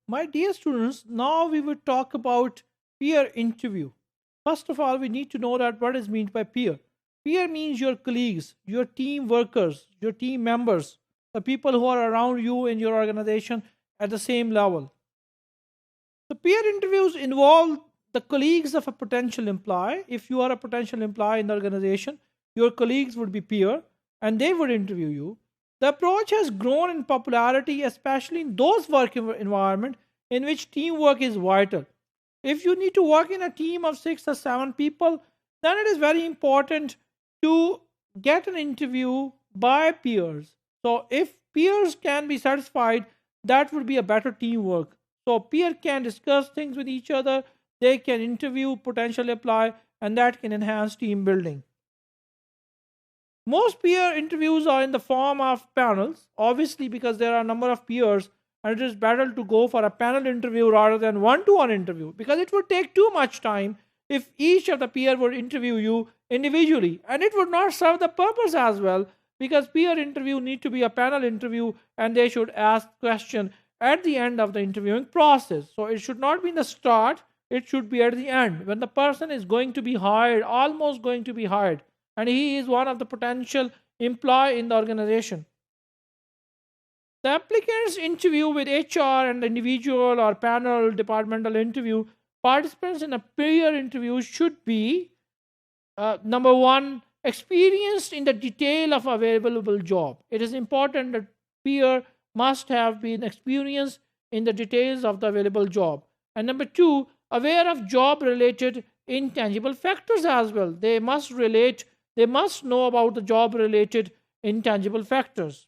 My dear students, now we will talk about peer interview. First of all, we need to know that what is meant by peer. Peer means your colleagues, your team workers, your team members, the people who are around you in your organization at the same level. The peer interviews involve the colleagues of a potential employee. If you are a potential employee in the organization, your colleagues would be peer and they would interview you. The approach has grown in popularity, especially in those work environments in which teamwork is vital. If you need to work in a team of 6 or 7 people, then it is very important to get an interview by peers. So, if peers can be satisfied, that would be a better teamwork. So, peer can discuss things with each other, they can interview, potentially apply, and that can enhance team building. Most peer interviews are in the form of panels, obviously, because there are a number of peers, and it is better to go for a panel interview rather than one-to-one interview because it would take too much time if each of the peer would interview you individually, and it would not serve the purpose as well because peer interview need to be a panel interview and they should ask question at the end of the interviewing process. So it should not be in the start, it should be at the end when the person is going to be hired, almost going to be hired, and he is one of the potential employee in the organization. The applicant's interview with HR and the individual or panel departmental interview, participants in a peer interview should be number one, experienced in the detail of available job. It is important that peer must have been experienced in the details of the available job. And number two, aware of job related intangible factors as well. They must know about the job related intangible factors.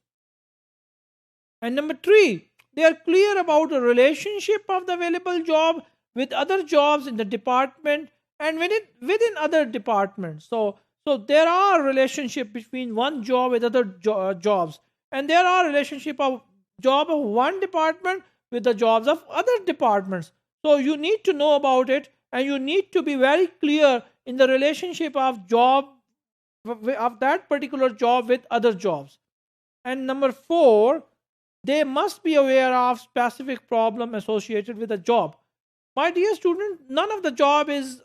And number three, they are clear about the relationship of the available job with other jobs in the department and within other departments. So there are relationship between one job with other jobs, and there are relationship of job of one department with the jobs of other departments. So you need to know about it, and you need to be very clear in the relationship of job of that particular job with other jobs. And number four, they must be aware of specific problem associated with the job. My dear student, none of the job is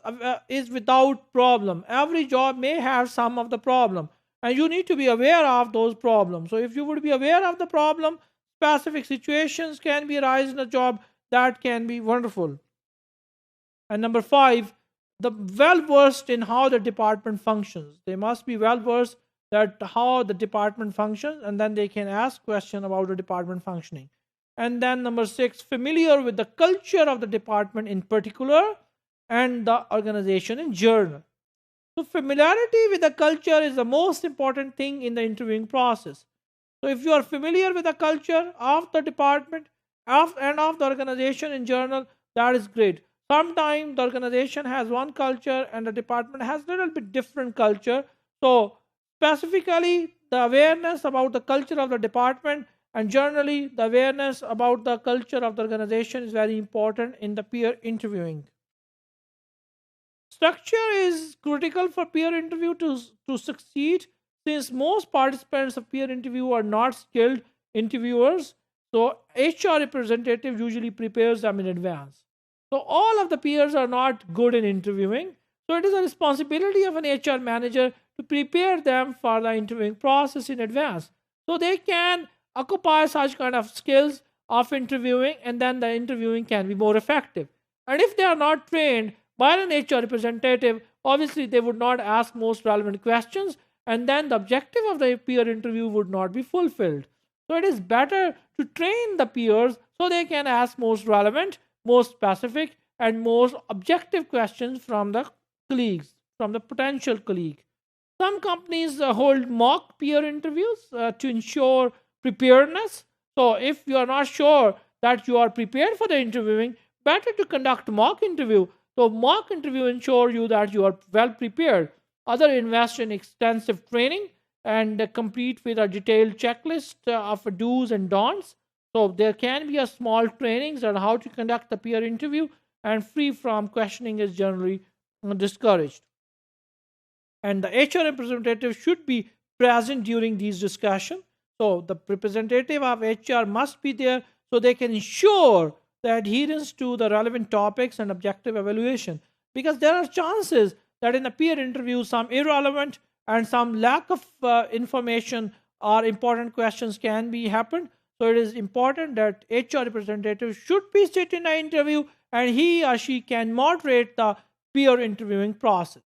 without problem. Every job may have some of the problem, and you need to be aware of those problems. So if you would be aware of the problem, specific situations can be arise in a job, that can be wonderful. And number five, the well versed in how the department functions. They must be well versed that how the department functions, and then they can ask question about the department functioning. And then number six, familiar with the culture of the department in particular and the organization in general. So familiarity with the culture is the most important thing in the interviewing process. So if you are familiar with the culture of the department and of the organization in general, that is great. Sometimes the organization has one culture and the department has a little bit different culture. So specifically, the awareness about the culture of the department and generally the awareness about the culture of the organization is very important in the peer interviewing. Structure is critical for peer interview to succeed since most participants of peer interview are not skilled interviewers. So HR representative usually prepares them in advance. So all of the peers are not good in interviewing. So it is a responsibility of an HR manager to prepare them for the interviewing process in advance. So they can occupy such kind of skills of interviewing, and then the interviewing can be more effective. And if they are not trained by an HR representative, obviously they would not ask most relevant questions, and then the objective of the peer interview would not be fulfilled. So it is better to train the peers so they can ask most relevant, most specific, and most objective questions from the colleagues, from the potential colleague. Some companies hold mock peer interviews to ensure preparedness. So if you are not sure that you are prepared for the interviewing, better to conduct mock interview. So mock interview ensure you that you are well prepared. Other invest in extensive training and complete with a detailed checklist of do's and don'ts. So there can be a small trainings on how to conduct the peer interview, and free from questioning is generally discouraged. And the HR representative should be present during these discussions. So the representative of HR must be there so they can ensure the adherence to the relevant topics and objective evaluation, because there are chances that in a peer interview some irrelevant and some lack of information or important questions can be happened. So it is important that HR representative should be sit in an interview and he or she can moderate the peer interviewing process.